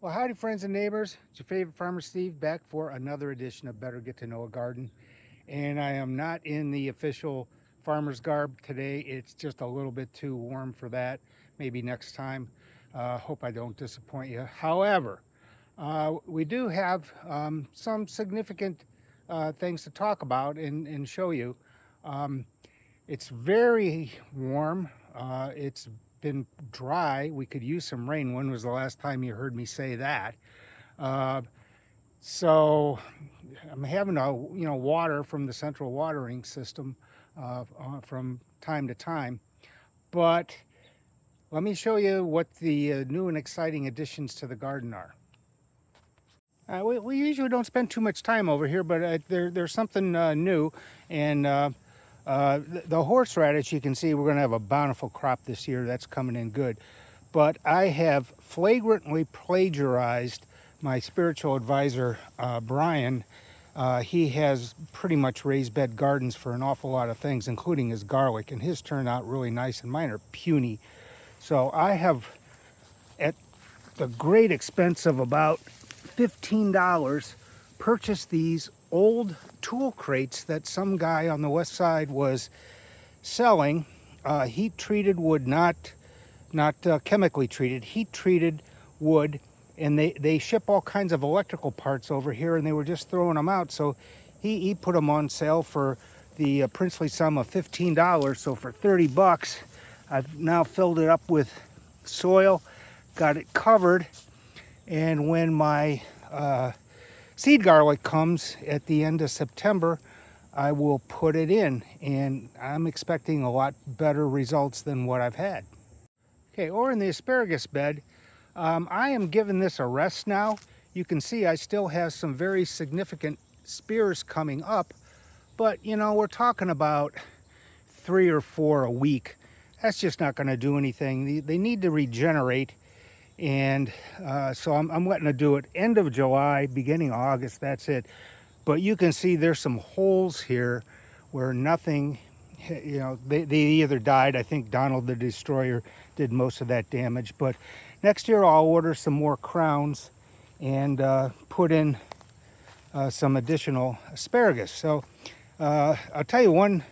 Well, howdy friends and neighbors. It's your favorite farmer Steve back for another edition of Better Get to Know a Garden. And I am not in the official farmer's garb today. It's just a little bit too warm for that. Maybe next time. Hope I don't disappoint you. However, we do have some significant things to talk about and show you. Um, it's very warm. It's been dry. We could use some rain. When was the last time you heard me say that? Uh, so I'm having to, water from the central watering system from time to time. But let me show you what the new and exciting additions to the garden are. We usually don't spend too much time over here, but there's something new. And the horseradish, you can see we're going to have a bountiful crop this year. That's coming in good. But I have flagrantly plagiarized my spiritual advisor, Brian. He has pretty much raised bed gardens for an awful lot of things, including his garlic, and his turned out really nice, and mine are puny. So I have, at the great expense of about $15, purchased these old tool crates that some guy on the west side was selling. Heat treated wood, not chemically treated, heat treated wood. And they ship all kinds of electrical parts over here, and they were just throwing them out. So he put them on sale for the princely sum of $15. So for 30 bucks, I've now filled it up with soil, got it covered. And when my seed garlic comes at the end of September, I will put it in, and I'm expecting a lot better results than what I've had. Okay, over in the asparagus bed, I am giving this a rest now. You can see I still have some very significant spears coming up, but we're talking about 3 or 4 a week. That's just not going to do anything. They need to regenerate, and so I'm letting it do it end of July, beginning of August. That's it. But you can see there's some holes here where nothing, they either died. I think Donald the Destroyer did most of that damage, but next year I'll order some more crowns and put in some additional asparagus. So I'll tell you one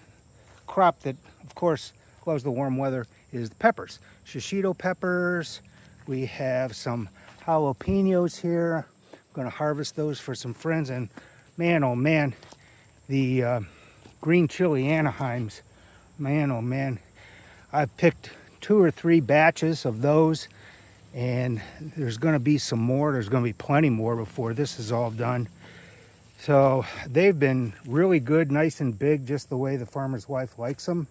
crop that, of course, loves the warm weather is the peppers. Shishito peppers. We have some jalapenos here. I'm going to harvest those for some friends. And man, oh man, the green chili Anaheims. Man, oh man. I've picked 2 or 3 batches of those, and there's going to be some more. There's going to be plenty more before this is all done. So they've been really good, nice and big, just the way the farmer's wife likes them.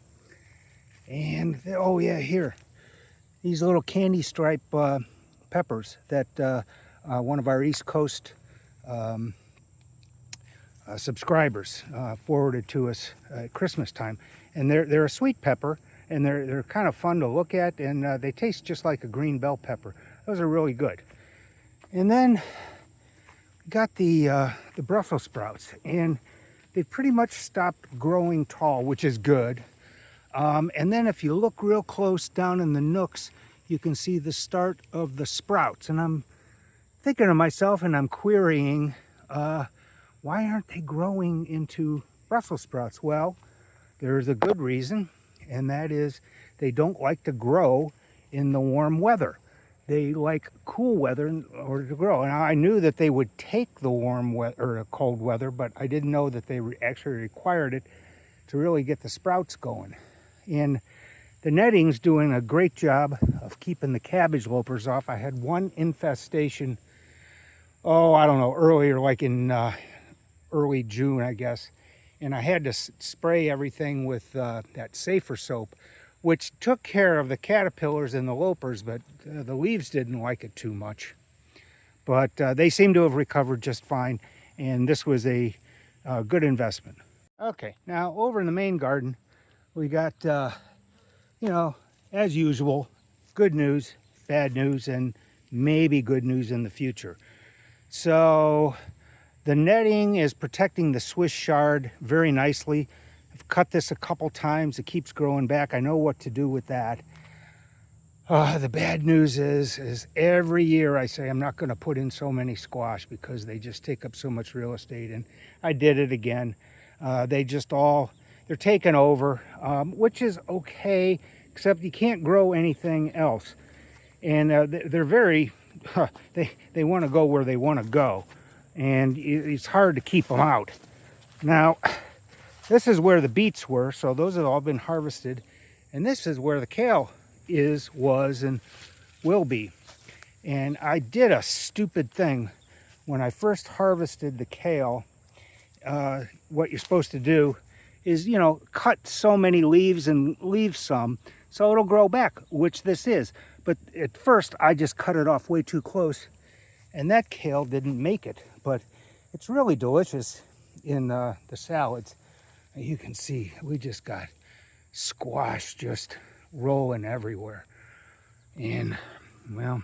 And oh yeah, here, these little candy stripe peppers that one of our East Coast subscribers forwarded to us at Christmas time. And they're a sweet pepper, and they're kind of fun to look at, and they taste just like a green bell pepper. Those are really good. And then got the Brussels sprouts, and they've pretty much stopped growing tall, which is good. And then if you look real close down in the nooks, you can see the start of the sprouts. And I'm thinking to myself, and I'm querying, why aren't they growing into Brussels sprouts? Well, there's a good reason, and that is they don't like to grow in the warm weather. They like cool weather in order to grow. And I knew that they would take the warm weather or cold weather, but I didn't know that they actually required it to really get the sprouts going. And the netting's doing a great job of keeping the cabbage lopers off. I had one infestation, I don't know, earlier, like in early June, I guess. And I had to spray everything with that Safer soap, which took care of the caterpillars and the lopers, but the leaves didn't like it too much. But they seem to have recovered just fine, and this was a good investment. Okay, now over in the main garden, we got, as usual, good news, bad news, and maybe good news in the future. So the netting is protecting the Swiss chard very nicely. I've cut this a couple times. It keeps growing back. I know what to do with that. The bad news is every year I say I'm not going to put in so many squash because they just take up so much real estate, and I did it again. They're taking over, which is okay, except you can't grow anything else. And they're very, they want to go where they want to go, and it's hard to keep them out. Now, this is where the beets were, so those have all been harvested, and this is where the kale was, and will be. And I did a stupid thing when I first harvested the kale. What you're supposed to do is, cut so many leaves and leave some so it'll grow back, which this is. But at first I just cut it off way too close, and that kale didn't make it. But it's really delicious in the salads. You can see we just got squash just rolling everywhere. And, well,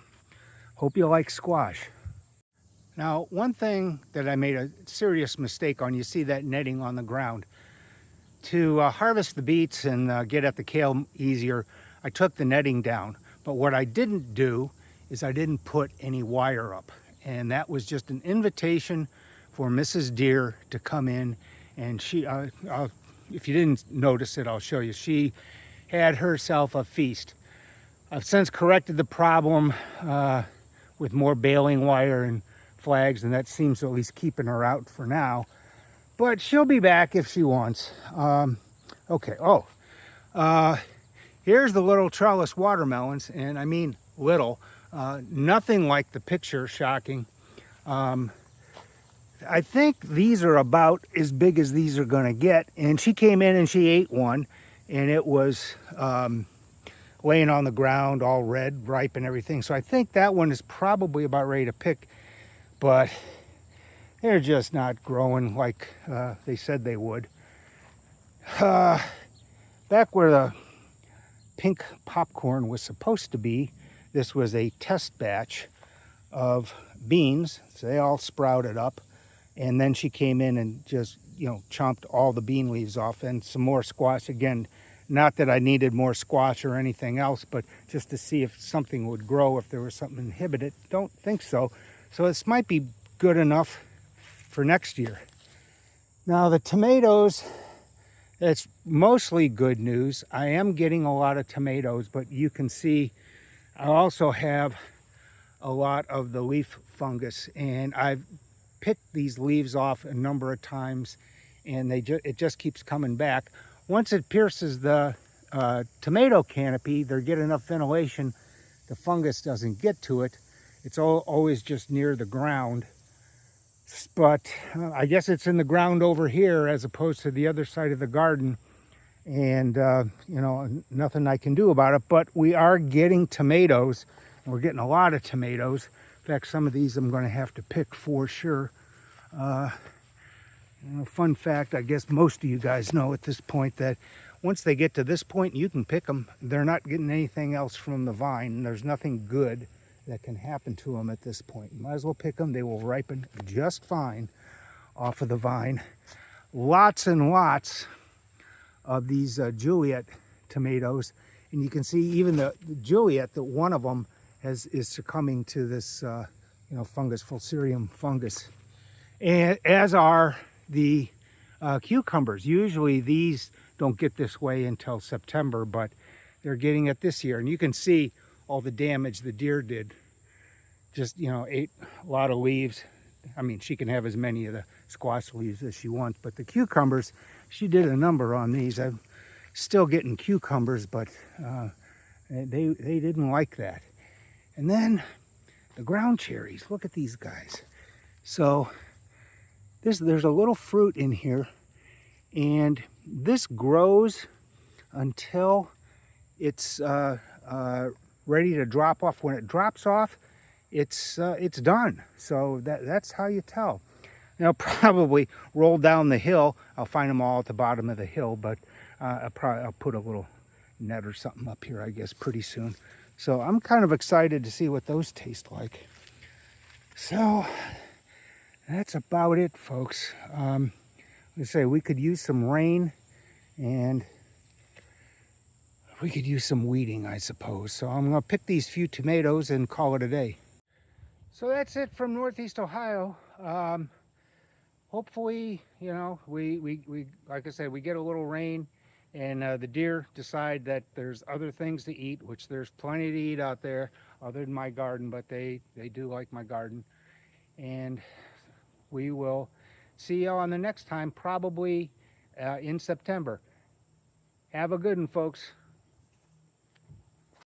hope you like squash. Now, one thing that I made a serious mistake on, you see that netting on the ground. To harvest the beets and get at the kale easier, I took the netting down. But what I didn't do is I didn't put any wire up. And that was just an invitation for Mrs. Deer to come in, and she, if you didn't notice it, I'll show you. She had herself a feast. I've since corrected the problem with more baling wire and flags, and that seems to at least keeping her out for now. But she'll be back if she wants. Okay, here's the little trellis watermelons, and I mean little. Nothing like the picture, shocking. I think these are about as big as these are gonna get. And she came in and she ate one, and it was laying on the ground all red, ripe and everything. So I think that one is probably about ready to pick, but they're just not growing like they said they would. Back where the pink popcorn was supposed to be, this was a test batch of beans. So they all sprouted up. And then she came in and just, chomped all the bean leaves off, and some more squash. Again, not that I needed more squash or anything else, but just to see if something would grow, if there was something inhibited. Don't think so. So this might be good enough for next year. Now the tomatoes, it's mostly good news. I am getting a lot of tomatoes, but you can see I also have a lot of the leaf fungus, and I've picked these leaves off a number of times, and it just keeps coming back. Once it pierces the tomato canopy, they get enough ventilation, the fungus doesn't get to it. It's always just near the ground. But I guess it's in the ground over here as opposed to the other side of the garden, and nothing I can do about it. But we are getting tomatoes, and we're getting a lot of tomatoes. In fact, some of these I'm going to have to pick for sure. Fun fact, I guess most of you guys know at this point that once they get to this point, you can pick them. They're not getting anything else from the vine, and there's nothing good that can happen to them at this point. You might as well pick them. They will ripen just fine off of the vine. Lots and lots of these Juliet tomatoes, and you can see even the Juliet, that one of them is succumbing to this fungus, Fusarium fungus, and as are the cucumbers. Usually these don't get this way until September, but they're getting it this year, and you can see all the damage the deer did. Just ate a lot of leaves. I mean, she can have as many of the squash leaves as she wants, but the cucumbers, she did a number on these. I'm still getting cucumbers, but they didn't like that. And then the ground cherries, look at these guys. So there's a little fruit in here, and this grows until it's ready to drop off. When it drops off, it's done. So that's how you tell. Now, probably roll down the hill. I'll find them all at the bottom of the hill, but I'll put a little net or something up here, I guess, pretty soon. So I'm kind of excited to see what those taste like. So that's about it, folks. Like I say, we could use some rain, and we could use some weeding, I suppose. So I'm gonna pick these few tomatoes and call it a day. So that's it from Northeast Ohio. Hopefully, you know, we like I said, we get a little rain and the deer decide that there's other things to eat, which there's plenty to eat out there other than my garden, but they do like my garden. And we will see y'all on the next time, probably in September. Have a good one, folks.